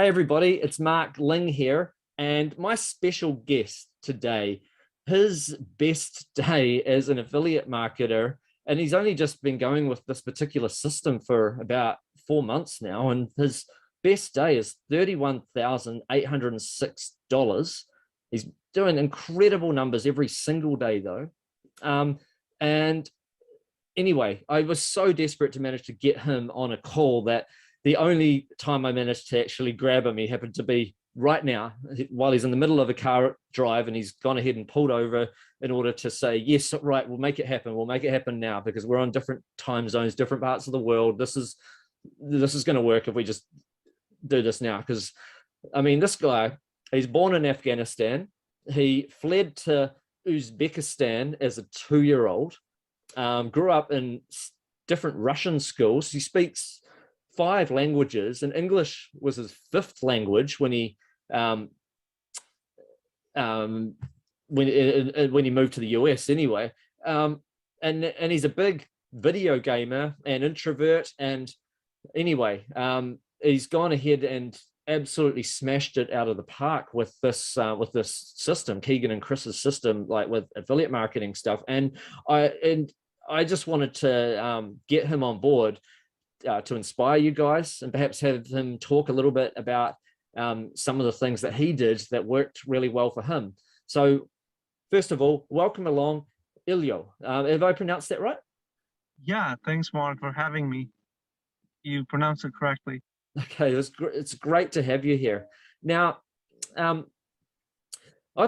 Hey everybody, it's Mark Ling here, and my special guest today, his best day as an affiliate marketer, and he's only just been going with this particular system for about 4 months now, and his best day is $31,806. He's doing incredible numbers every single day though. And anyway, I was so desperate to manage to get him on a call that the only time I managed to actually grab him, he happened to be right now while he's in the middle of a car drive, and he's gone ahead and pulled over in order to say, yes, right, we'll make it happen. We'll make it happen now because we're on different time zones, different parts of the world. This is going to work if we just do this now. Because I mean, this guy, he's born in Afghanistan. He fled to Uzbekistan as a 2-year-old, grew up in different Russian schools. He speaks 5 languages, and English was his 5th language when he when he moved to the US anyway. And he's a big video gamer and introvert. And anyway, he's gone ahead and absolutely smashed it out of the park with this system, Keegan and Chris's system, like with affiliate marketing stuff. And I just wanted to get him on board to inspire you guys, and perhaps have him talk a little bit about some of the things that he did that worked really well for him. So first of all, welcome along, Ilyo. Have I pronounced that right? Yeah, thanks, Mark, for having me. You pronounced it correctly. Okay, it's great to have you here. Now, I've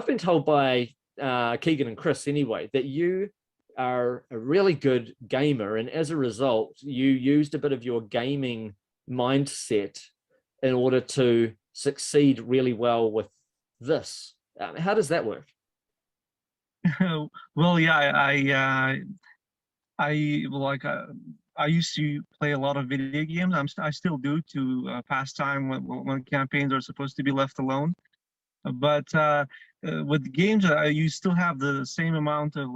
been told by Keegan and Chris anyway that you are a really good gamer, and as a result you used a bit of your gaming mindset in order to succeed really well with this. How does that work? Well, yeah, I used to play a lot of video games. I still do, to pass time when campaigns are supposed to be left alone. But with games, you still have the same amount of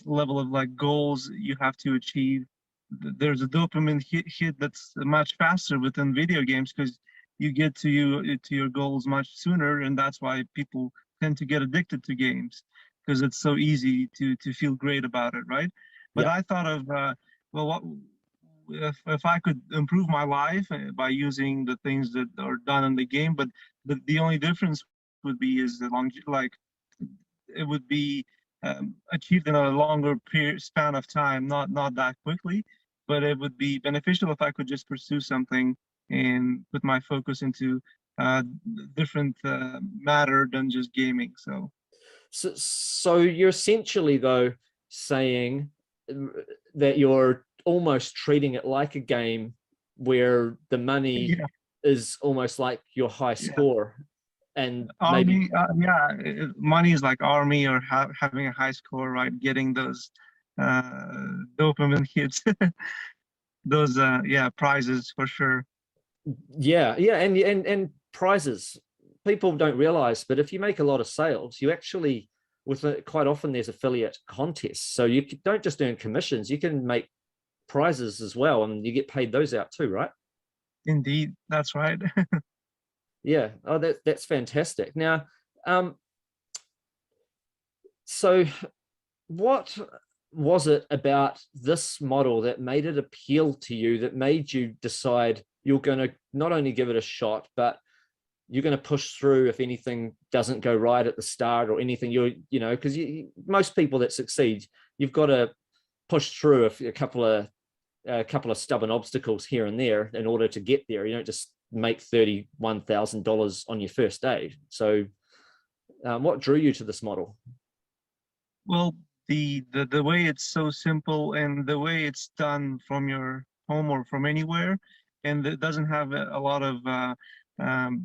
level of goals you have to achieve. There's a dopamine hit that's much faster within video games because you get to your goals much sooner, and that's why people tend to get addicted to games, because it's so easy to feel great about it, right? But yeah. I thought of well, if I could improve my life by using the things that are done in the game, but the only difference would be is the it would be achieved in a longer span of time, not that quickly, but it would be beneficial if I could just pursue something and put my focus into different matter than just gaming. So you're essentially though saying that you're almost treating it like a game where the money is almost like your high score. And army, money is like army, or having a high score, right? Getting those dopamine hits, those prizes for sure. Yeah, and prizes. People don't realize, but if you make a lot of sales, you actually, quite often there's affiliate contests, so you don't just earn commissions, you can make prizes as well, and you get paid those out too, right? Indeed, that's right. Yeah, oh, that's fantastic. Now, so what was it about this model that made it appeal to you, that made you decide you're going to not only give it a shot, but you're going to push through if anything doesn't go right at the start or anything? Because most people that succeed, you've got to push through a couple of stubborn obstacles here and there in order to get there. You don't just make $31,000 on your first day. So what drew you to this model? Well, the way it's so simple, and the way it's done from your home or from anywhere, and it doesn't have a lot of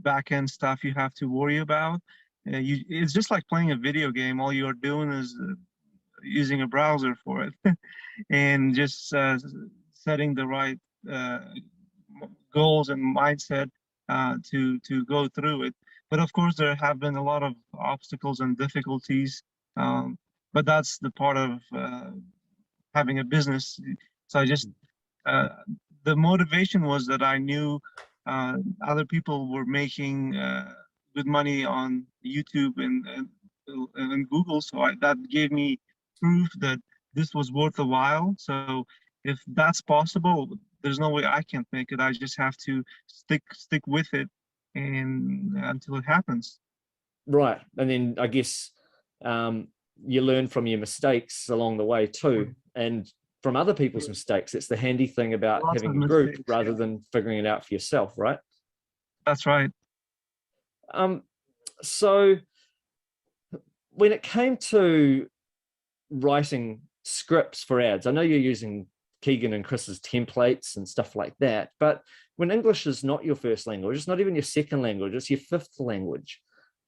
back-end stuff you have to worry about. It's just like playing a video game. All you're doing is using a browser for it and just setting the right goals and mindset to go through it. But of course, there have been a lot of obstacles and difficulties, but that's the part of having a business. So I just the motivation was that I knew other people were making good money on YouTube and Google. So that gave me proof that this was worth a while. So if that's possible, there's no way I can't make it. I just have to stick with it and until it happens. Right. And then I guess you learn from your mistakes along the way too, and from other people's mistakes. It's the handy thing about Lots of having a group mistakes, rather yeah. than figuring it out for yourself, right? That's right. So when it came to writing scripts for ads, I know you're using Keegan and Chris's templates and stuff like that, but when English is not your first language, it's not even your second language, it's your fifth language.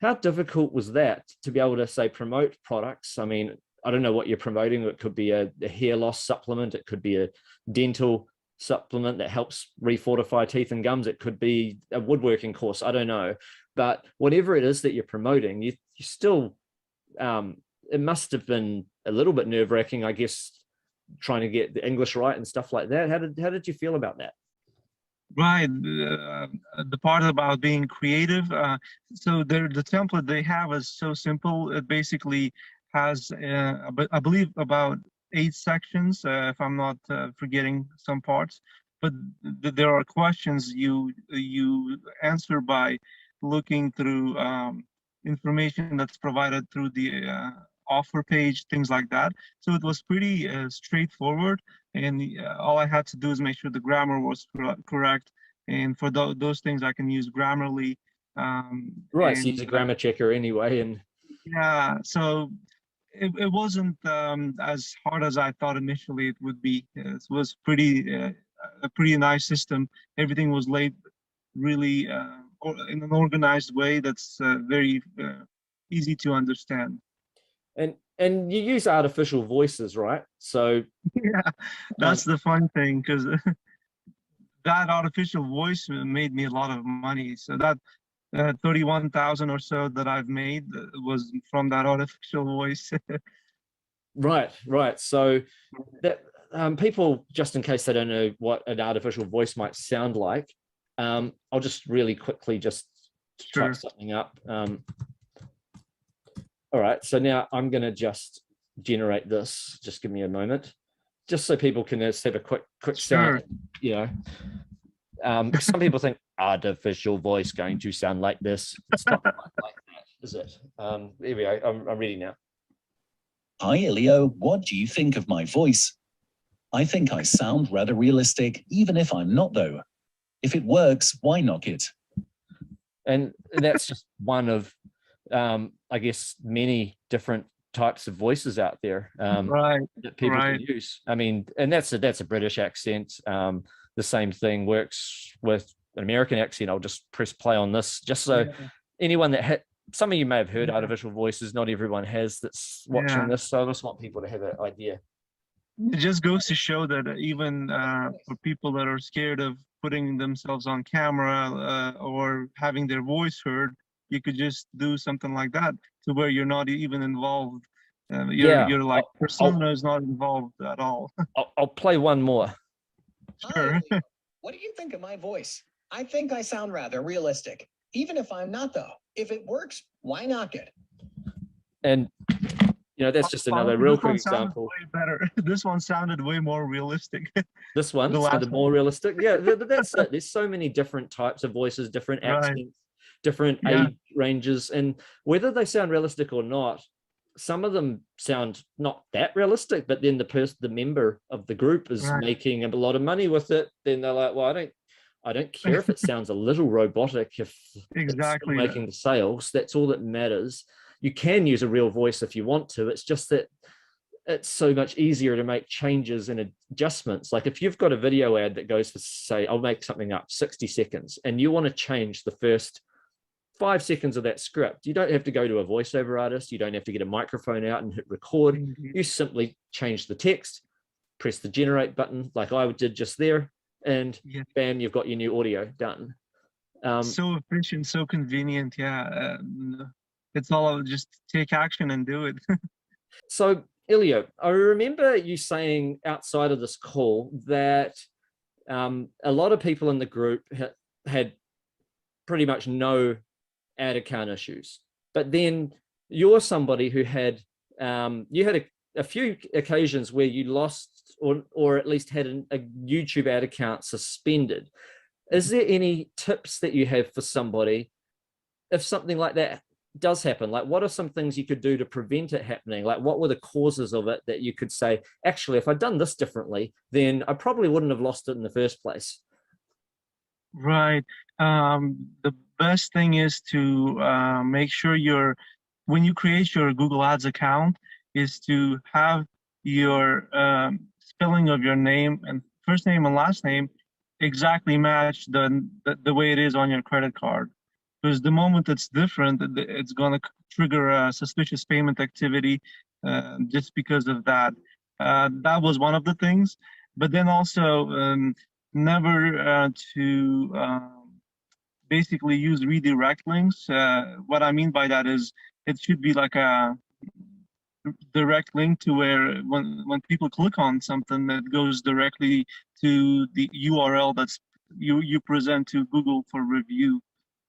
How difficult was that to be able to, say, promote products? I mean, I don't know what you're promoting. It could be a hair loss supplement. It could be a dental supplement that helps refortify teeth and gums. It could be a woodworking course. I don't know. But whatever it is that you're promoting, you still, it must have been a little bit nerve-wracking, I guess, trying to get the English right and stuff like that. How did you feel about that? Right. The part about being creative. So the template they have is so simple. It basically has, I believe, about 8 sections, if I'm not forgetting some parts. But there are questions you answer by looking through information that's provided through the offer page, things like that. So it was pretty straightforward, and all I had to do is make sure the grammar was correct. And for those things, I can use Grammarly. Right, so use a grammar checker anyway, and yeah, so it wasn't as hard as I thought initially it would be. It was a pretty nice system. Everything was laid really in an organized way that's very easy to understand. And you use artificial voices, right? So Yeah, that's the fun thing, because that artificial voice made me a lot of money. So that 31,000 or so that I've made was from that artificial voice. right. So that people, just in case they don't know what an artificial voice might sound like, I'll just really quickly just type something up. All right, so now I'm going to just generate this. Just give me a moment, just so people can just have a quick sound. You know, some people think artificial voice going to sound like this. It's not like that, is it? Here we go. I'm ready now. Hi, Elio. What do you think of my voice? I think I sound rather realistic, even if I'm not, though. If it works, why knock it? And that's just one of I guess many different types of voices out there that people can use. I mean, and that's a British accent. The same thing works with an American accent. I'll just press play on this, just so anyone that some of you may have heard artificial voices. Not everyone has that's watching this, so I just want people to have an idea. It just goes to show that even for people that are scared of putting themselves on camera or having their voice heard, you could just do something like that to where you're not even involved. You're like persona is not involved at all. I'll play one more. Sure. Hi, what do you think of my voice? I think I sound rather realistic, even if I'm not, though. If it works, why knock it? And you know, that's just another real quick example. Way better. This one sounded way more realistic. This one sounded more realistic. Yeah, that's it. There's so many different types of voices, different accents, different age ranges, and whether they sound realistic or not, some of them sound not that realistic, but then the member of the group is making a lot of money with it. Then they're like, well, I don't care if it sounds a little robotic, if it's making the sales. That's all that matters. You can use a real voice if you want to. It's just that it's so much easier to make changes and adjustments. Like if you've got a video ad that goes for, say, I'll make something up, 60 seconds, and you want to change the first 5 seconds of that script, you don't have to go to a voiceover artist. You don't have to get a microphone out and hit record. You simply change the text, press the generate button like I did just there, and bam, you've got your new audio done. So efficient, so convenient. It's all just take action and do it. So Elio, I remember you saying outside of this call that a lot of people in the group had pretty much no ad account issues. But then you're somebody who had you had a few occasions where you lost or at least had a YouTube ad account suspended. Is there any tips that you have for somebody if something like that does happen? Like, what are some things you could do to prevent it happening? Like, what were the causes of it that you could say, actually, if I'd done this differently, then I probably wouldn't have lost it in the first place? Right. The best thing is to make sure when you create your Google Ads account, is to have your spelling of your name and first name and last name exactly match the way it is on your credit card. Because the moment it's different, it's going to trigger a suspicious payment activity just because of that. That was one of the things. But then also never to basically use redirect links. What I mean by that is it should be like a direct link to where when people click on something, that goes directly to the URL that's you present to Google for review.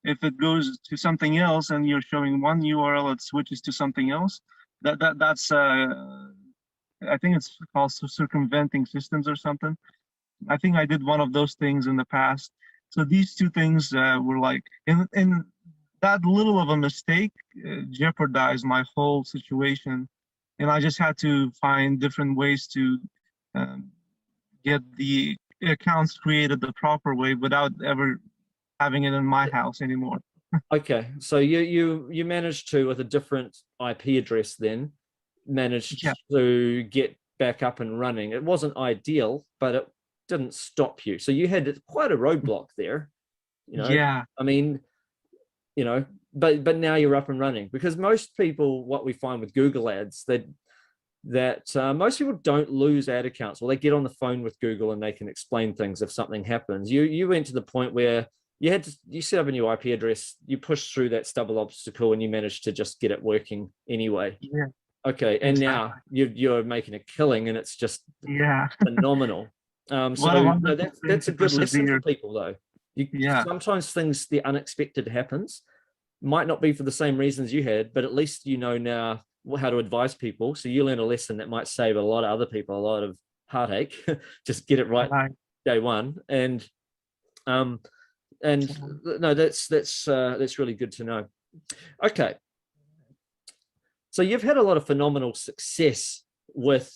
If it goes to something else and you're showing one URL, it switches to something else. That's I think it's called circumventing systems or something. I think I did one of those things in the past. So these two things were like, in that little of a mistake jeopardized my whole situation. And I just had to find different ways to get the accounts created the proper way without ever having it in my house anymore. Okay, so you managed to, with a different IP address, then managed to get back up and running. It wasn't ideal, but it didn't stop you. So you had quite a roadblock there. Yeah. I mean, but now you're up and running. Because most people, what we find with Google Ads, that most people don't lose ad accounts. Well, they get on the phone with Google and they can explain things if something happens. You went to the point where you set up a new IP address, you pushed through that stubborn obstacle, and you managed to just get it working anyway. Yeah. Okay, and now you're making a killing, and it's just phenomenal. So that's a good lesson for people, though. Sometimes the unexpected happens. Might not be for the same reasons you had, but at least you know now how to advise people. So you learn a lesson that might save a lot of other people a lot of heartache. Just get it right day one, and no, that's really good to know. Okay, so you've had a lot of phenomenal success with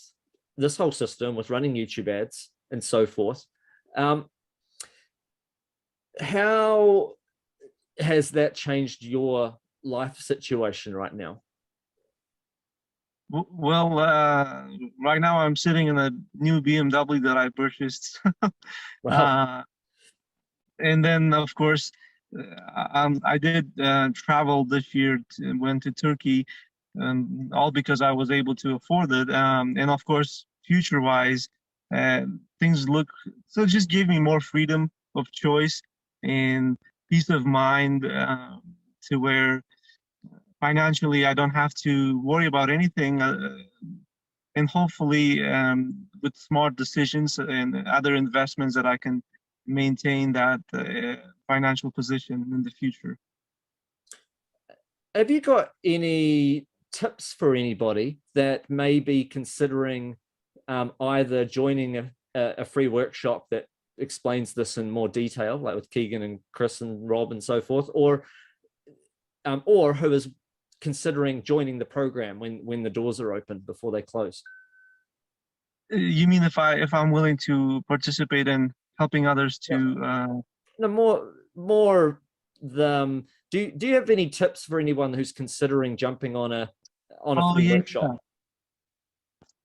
this whole system, with running YouTube ads and so forth. How has that changed your life situation right now? Well, right now I'm sitting in a new BMW that I purchased. Wow. And then, of course, I did travel this year, went to Turkey, all because I was able to afford it. And of course, future-wise, things look, so it just gave me more freedom of choice and peace of mind to where financially I don't have to worry about anything. And hopefully with smart decisions and other investments that I can maintain that financial position in the future. Have you got any tips for anybody that may be considering either joining a free workshop that explains this in more detail, like with Keegan and Chris and Rob and so forth, or who is considering joining the program when the doors are open before they close? You mean if I'm willing to participate in helping others to no, more the do you have any tips for anyone who's considering jumping on a free workshop?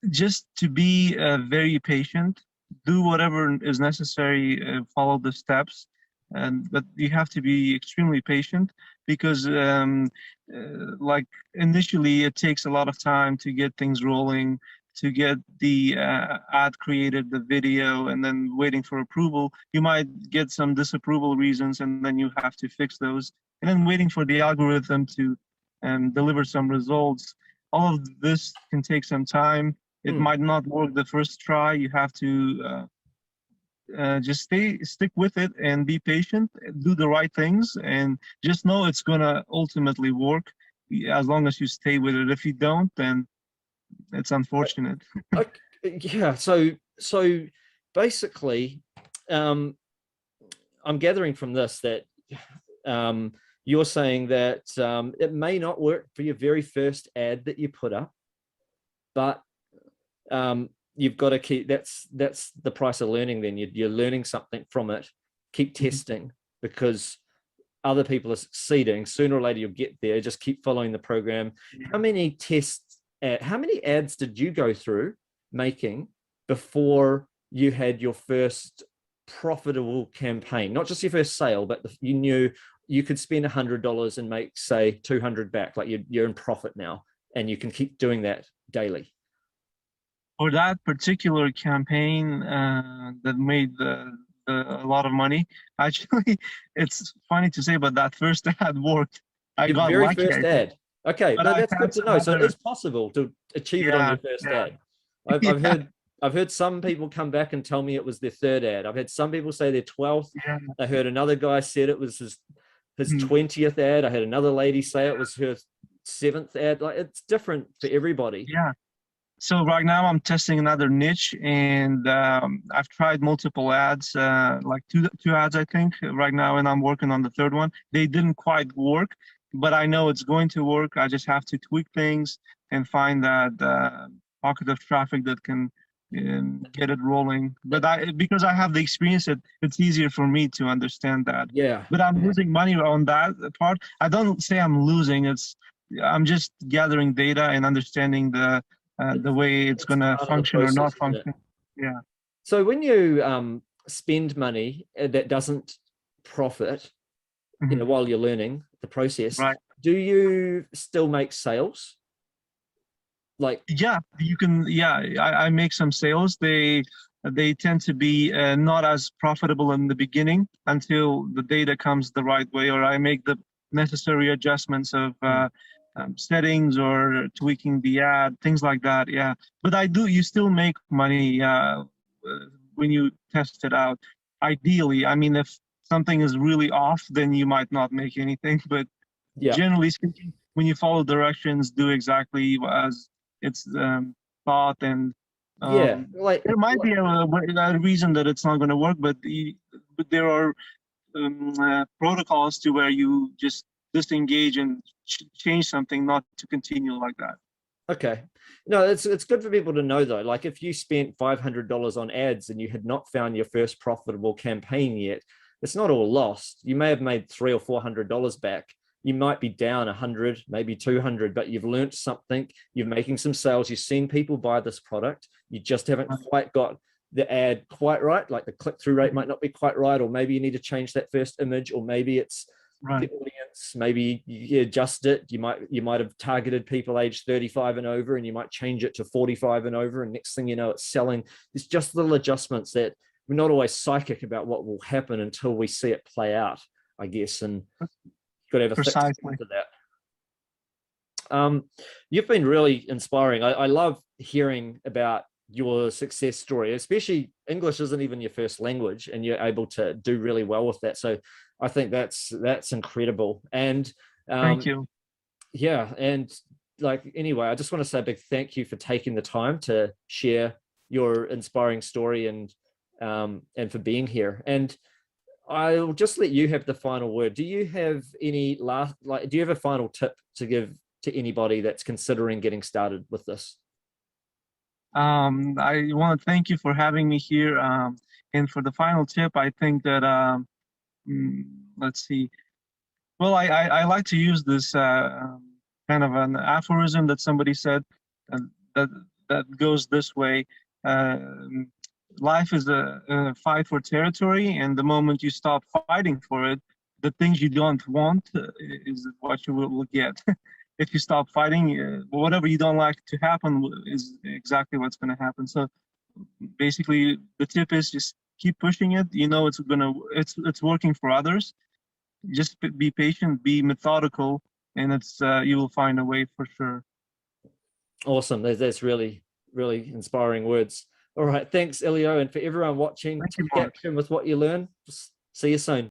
Just to be very patient, do whatever is necessary, follow the steps, but you have to be extremely patient because like initially it takes a lot of time to get things rolling, to get the ad created, the video, and then waiting for approval. You might get some disapproval reasons, and then you have to fix those. And then waiting for the algorithm to deliver some results. All of this can take some time. It might not work the first try. You have to just stick with it and be patient, do the right things, and just know it's gonna ultimately work as long as you stay with it. If you don't, then it's unfortunate. Yeah, so basically, I'm gathering from this that you're saying that it may not work for your very first ad that you put up, but you've got to keep, that's the price of learning. Then you're learning something from it. Keep testing, because other people are succeeding. Sooner or later you'll get there. Just keep following the program. How many how many ads did you go through making before you had your first profitable campaign? Not just your first sale, but you knew you could spend $100 and make, say, 200 back. Like you're in profit now, and you can keep doing that daily. For that particular campaign that made a lot of money, actually, it's funny to say, but that first ad worked. I got very lucky, first ad. Okay, no, that's good to know. So it is possible to achieve it on your first ad. I've heard some people come back and tell me it was their third ad. I've had some people say their 12th. I heard another guy said it was his 20th ad. I had another lady say it was her 7th ad. Like, it's different for everybody. Yeah. So right now I'm testing another niche, and I've tried multiple ads, like two ads, I think, right now, and I'm working on the third one. They didn't quite work, but I know it's going to work. I just have to tweak things and find that pocket of traffic that can get it rolling. But because I have the experience, it's easier for me to understand that. Yeah. But I'm losing money on that part. I don't say I'm losing. I'm just gathering data and understanding the way it's going to function or not function. Yeah. So when you spend money that doesn't profit, you know, while you're learning the process, do you still make sales? Like, yeah, you can. Yeah, I make some sales. They tend to be not as profitable in the beginning until the data comes the right way, or I make the necessary adjustments of settings or tweaking the ad, things like that. Yeah, but you still make money when you test it out. Ideally, I mean, if something is really off, then you might not make anything. But generally speaking, when you follow directions, do exactly as it's thought, and like there might be a reason that it's not going to work, but there are protocols to where you just disengage and change something, not to continue like that. Okay. No, it's good for people to know, though. Like, if you spent $500 on ads and you had not found your first profitable campaign yet, it's not all lost. You may have made $300 or $400 back. You might be down 100, maybe 200, but you've learned something. You're making some sales. You've seen people buy this product. You just haven't quite got the ad quite right. Like, the click-through rate might not be quite right, or maybe you need to change that first image, or maybe it's the audience. Maybe you adjust it. You might have targeted people aged 35 and over, and you might change it to 45 and over, and next thing you know, it's selling. It's just little adjustments that we're not always psychic about what will happen until we see it play out, I guess. And got to have a precisely to that. You've been really inspiring. I love hearing about your success story, especially English isn't even your first language, and you're able to do really well with that. So I think that's incredible. And thank you. Yeah, and like, anyway, I just want to say a big thank you for taking the time to share your inspiring story, and for being here. And I'll just let you have the final word. Do you have any do you have a final tip to give to anybody that's considering getting started with this? I want to thank you for having me here. And for the final tip, I think that, let's see. Well, I like to use this kind of an aphorism that somebody said that goes this way. Life is a fight for territory, and the moment you stop fighting for it, the things you don't want is what you will get. If you stop fighting, whatever you don't like to happen is exactly what's going to happen. So basically, the tip is just keep pushing it. You know, it's working for others. Just be patient, be methodical, and you will find a way for sure. Awesome. That's really, really inspiring words. All right. Thanks, Elio. And for everyone watching, Thank you, take Mark. action with what you learn. See you soon.